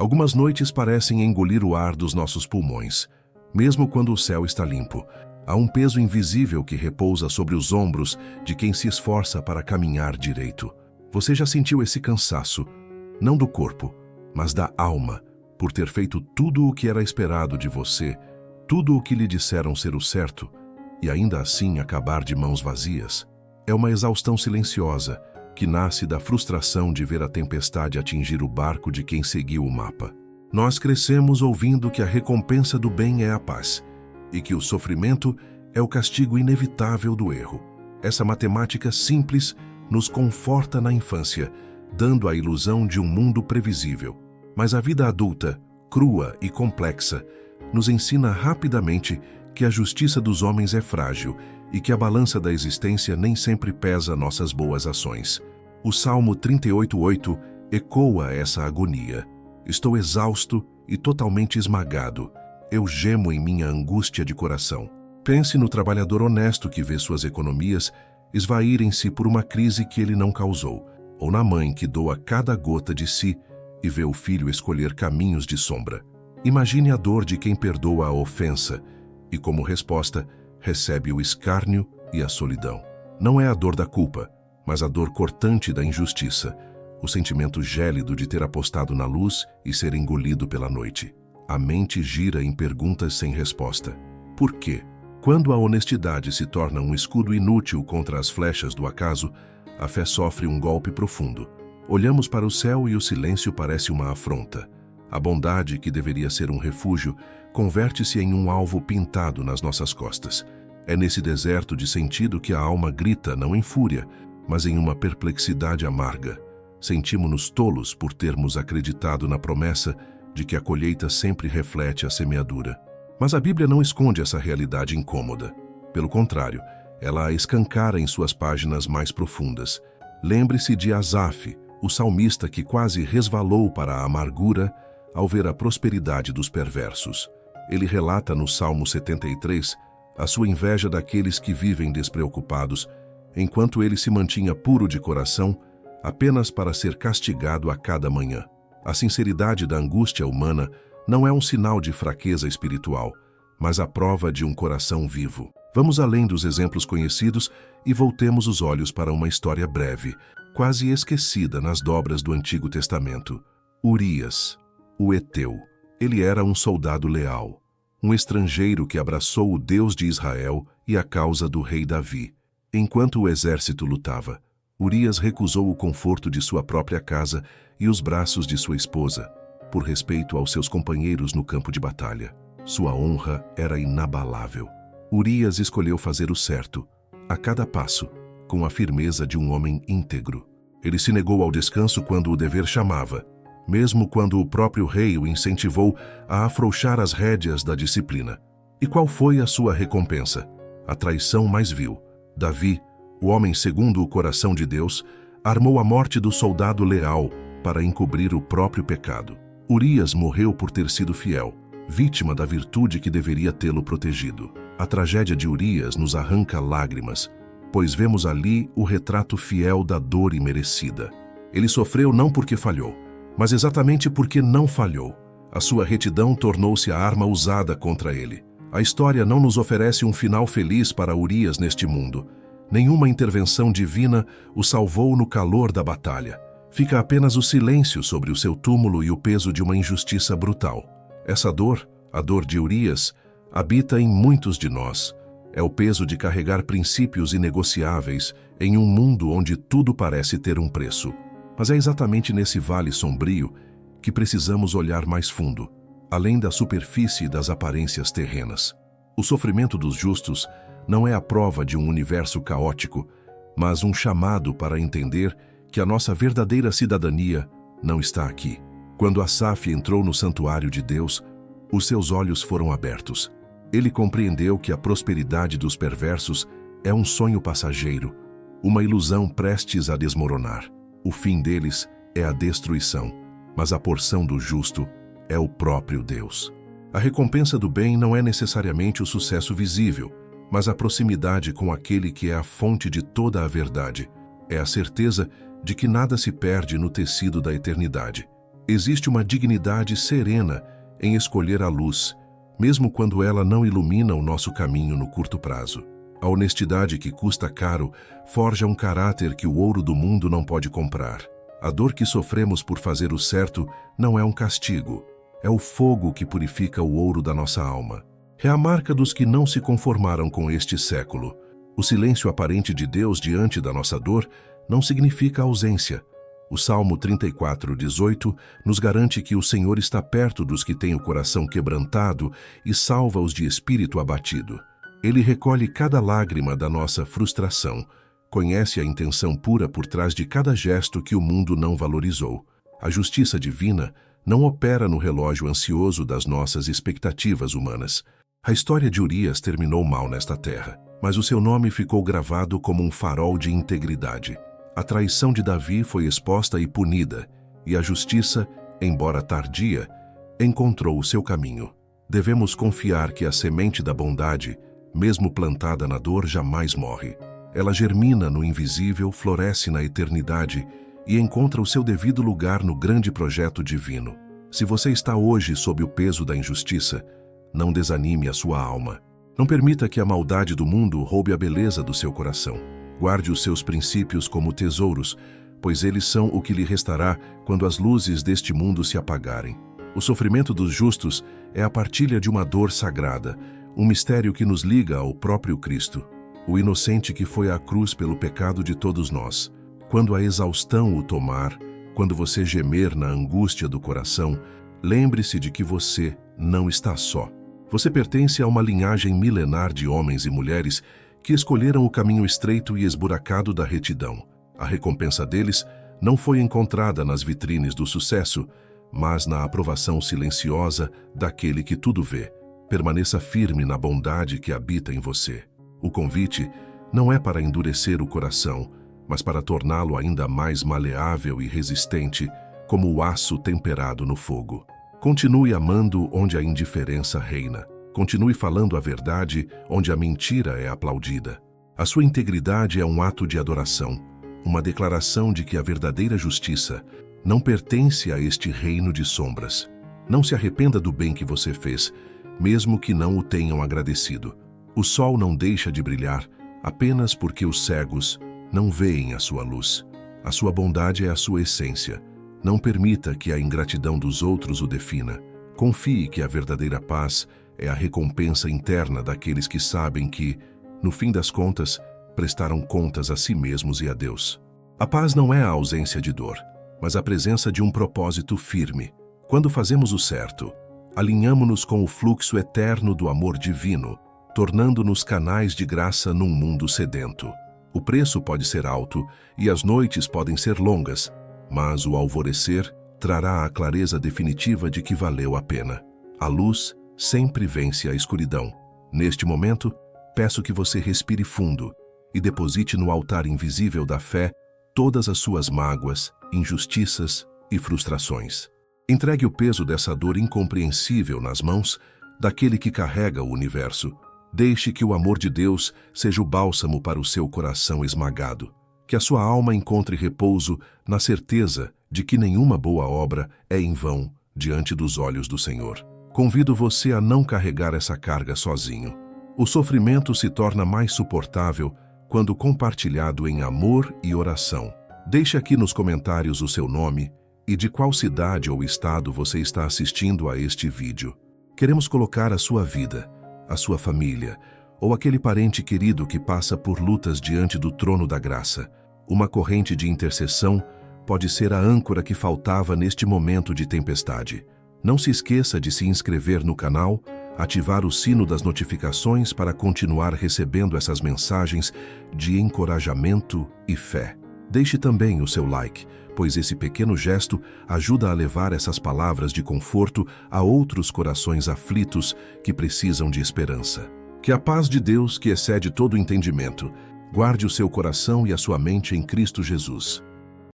Algumas noites parecem engolir o ar dos nossos pulmões, mesmo quando o céu está limpo. Há um peso invisível que repousa sobre os ombros de quem se esforça para caminhar direito. Você já sentiu esse cansaço, não do corpo, mas da alma, por ter feito tudo o que era esperado de você, tudo o que lhe disseram ser o certo, e ainda assim acabar de mãos vazias? É uma exaustão silenciosa, que nasce da frustração de ver a tempestade atingir o barco de quem seguiu o mapa. Nós crescemos ouvindo que a recompensa do bem é a paz, e que o sofrimento é o castigo inevitável do erro. Essa matemática simples nos conforta na infância, dando a ilusão de um mundo previsível. Mas a vida adulta, crua e complexa, nos ensina rapidamente que a justiça dos homens é frágil e que a balança da existência nem sempre pesa nossas boas ações. O Salmo 38:8 ecoa essa agonia. Estou exausto e totalmente esmagado. Eu gemo em minha angústia de coração. Pense no trabalhador honesto que vê suas economias esvaírem-se por uma crise que ele não causou, ou na mãe que doa cada gota de si e vê o filho escolher caminhos de sombra. Imagine a dor de quem perdoa a ofensa e, como resposta, recebe o escárnio e a solidão. Não é a dor da culpa, mas a dor cortante da injustiça, o sentimento gélido de ter apostado na luz e ser engolido pela noite. A mente gira em perguntas sem resposta. Por quê? Quando a honestidade se torna um escudo inútil contra as flechas do acaso, a fé sofre um golpe profundo. Olhamos para o céu e o silêncio parece uma afronta. A bondade, que deveria ser um refúgio, converte-se em um alvo pintado nas nossas costas. É nesse deserto de sentido que a alma grita, não em fúria, mas em uma perplexidade amarga. Sentimos-nos tolos por termos acreditado na promessa de que a colheita sempre reflete a semeadura. Mas a Bíblia não esconde essa realidade incômoda. Pelo contrário, ela a escancara em suas páginas mais profundas. Lembre-se de Asaf, o salmista que quase resvalou para a amargura ao ver a prosperidade dos perversos. Ele relata no Salmo 73 a sua inveja daqueles que vivem despreocupados, enquanto ele se mantinha puro de coração apenas para ser castigado a cada manhã. A sinceridade da angústia humana não é um sinal de fraqueza espiritual, mas a prova de um coração vivo. Vamos além dos exemplos conhecidos e voltemos os olhos para uma história breve, quase esquecida nas dobras do Antigo Testamento. Urias, o Heteu. Ele era um soldado leal, um estrangeiro que abraçou o Deus de Israel e a causa do rei Davi. Enquanto o exército lutava, Urias recusou o conforto de sua própria casa e os braços de sua esposa, por respeito aos seus companheiros no campo de batalha. Sua honra era inabalável. Urias escolheu fazer o certo, a cada passo, com a firmeza de um homem íntegro. Ele se negou ao descanso quando o dever chamava, mesmo quando o próprio rei o incentivou a afrouxar as rédeas da disciplina. E qual foi a sua recompensa? A traição mais vil. Davi, o homem segundo o coração de Deus, armou a morte do soldado leal para encobrir o próprio pecado. Urias morreu por ter sido fiel, vítima da virtude que deveria tê-lo protegido. A tragédia de Urias nos arranca lágrimas, pois vemos ali o retrato fiel da dor imerecida. Ele sofreu não porque falhou, mas exatamente porque não falhou. A sua retidão tornou-se a arma usada contra ele. A história não nos oferece um final feliz para Urias neste mundo. Nenhuma intervenção divina o salvou no calor da batalha. Fica apenas o silêncio sobre o seu túmulo e o peso de uma injustiça brutal. Essa dor, a dor de Urias, habita em muitos de nós. É o peso de carregar princípios inegociáveis em um mundo onde tudo parece ter um preço. Mas é exatamente nesse vale sombrio que precisamos olhar mais fundo, além da superfície e das aparências terrenas. O sofrimento dos justos não é a prova de um universo caótico, mas um chamado para entender que a nossa verdadeira cidadania não está aqui. Quando Asaf entrou no santuário de Deus, os seus olhos foram abertos. Ele compreendeu que a prosperidade dos perversos é um sonho passageiro, uma ilusão prestes a desmoronar. O fim deles é a destruição, mas a porção do justo é o próprio Deus. A recompensa do bem não é necessariamente o sucesso visível, mas a proximidade com aquele que é a fonte de toda a verdade. É a certeza de que nada se perde no tecido da eternidade. Existe uma dignidade serena em escolher a luz, mesmo quando ela não ilumina o nosso caminho no curto prazo. A honestidade que custa caro forja um caráter que o ouro do mundo não pode comprar. A dor que sofremos por fazer o certo não é um castigo, é o fogo que purifica o ouro da nossa alma. É a marca dos que não se conformaram com este século. O silêncio aparente de Deus diante da nossa dor não significa ausência. O Salmo 34:18 nos garante que o Senhor está perto dos que têm o coração quebrantado e salva-os de espírito abatido. Ele recolhe cada lágrima da nossa frustração, conhece a intenção pura por trás de cada gesto que o mundo não valorizou. A justiça divina não opera no relógio ansioso das nossas expectativas humanas. A história de Urias terminou mal nesta terra, mas o seu nome ficou gravado como um farol de integridade. A traição de Davi foi exposta e punida, e a justiça, embora tardia, encontrou o seu caminho. Devemos confiar que a semente da bondade, mesmo plantada na dor, jamais morre. Ela germina no invisível, floresce na eternidade e encontra o seu devido lugar no grande projeto divino. Se você está hoje sob o peso da injustiça, não desanime a sua alma. Não permita que a maldade do mundo roube a beleza do seu coração. Guarde os seus princípios como tesouros, pois eles são o que lhe restará quando as luzes deste mundo se apagarem. O sofrimento dos justos é a partilha de uma dor sagrada, um mistério que nos liga ao próprio Cristo, o inocente que foi à cruz pelo pecado de todos nós. Quando a exaustão o tomar, quando você gemer na angústia do coração, lembre-se de que você não está só. Você pertence a uma linhagem milenar de homens e mulheres que escolheram o caminho estreito e esburacado da retidão. A recompensa deles não foi encontrada nas vitrines do sucesso, mas na aprovação silenciosa daquele que tudo vê. Permaneça firme na bondade que habita em você. O convite não é para endurecer o coração, mas para torná-lo ainda mais maleável e resistente, como o aço temperado no fogo. Continue amando onde a indiferença reina. Continue falando a verdade onde a mentira é aplaudida. A sua integridade é um ato de adoração, uma declaração de que a verdadeira justiça não pertence a este reino de sombras. Não se arrependa do bem que você fez, mesmo que não o tenham agradecido. O sol não deixa de brilhar apenas porque os cegos não veem a sua luz. A sua bondade é a sua essência. Não permita que a ingratidão dos outros o defina. Confie que a verdadeira paz é a recompensa interna daqueles que sabem que, no fim das contas, prestaram contas a si mesmos e a Deus. A paz não é a ausência de dor, mas a presença de um propósito firme. Quando fazemos o certo, alinhamo-nos com o fluxo eterno do amor divino, tornando-nos canais de graça num mundo sedento. O preço pode ser alto e as noites podem ser longas, mas o alvorecer trará a clareza definitiva de que valeu a pena. A luz sempre vence a escuridão. Neste momento, peço que você respire fundo e deposite no altar invisível da fé todas as suas mágoas, injustiças e frustrações. Entregue o peso dessa dor incompreensível nas mãos daquele que carrega o universo. Deixe que o amor de Deus seja o bálsamo para o seu coração esmagado. Que a sua alma encontre repouso na certeza de que nenhuma boa obra é em vão diante dos olhos do Senhor. Convido você a não carregar essa carga sozinho. O sofrimento se torna mais suportável quando compartilhado em amor e oração. Deixe aqui nos comentários o seu nome e de qual cidade ou estado você está assistindo a este vídeo. Queremos colocar a sua vida, a sua família ou aquele parente querido que passa por lutas diante do trono da graça. Uma corrente de intercessão pode ser a âncora que faltava neste momento de tempestade. Não se esqueça de se inscrever no canal, ativar o sino das notificações para continuar recebendo essas mensagens de encorajamento e fé. Deixe também o seu like, pois esse pequeno gesto ajuda a levar essas palavras de conforto a outros corações aflitos que precisam de esperança. Que a paz de Deus, que excede todo o entendimento, guarde o seu coração e a sua mente em Cristo Jesus.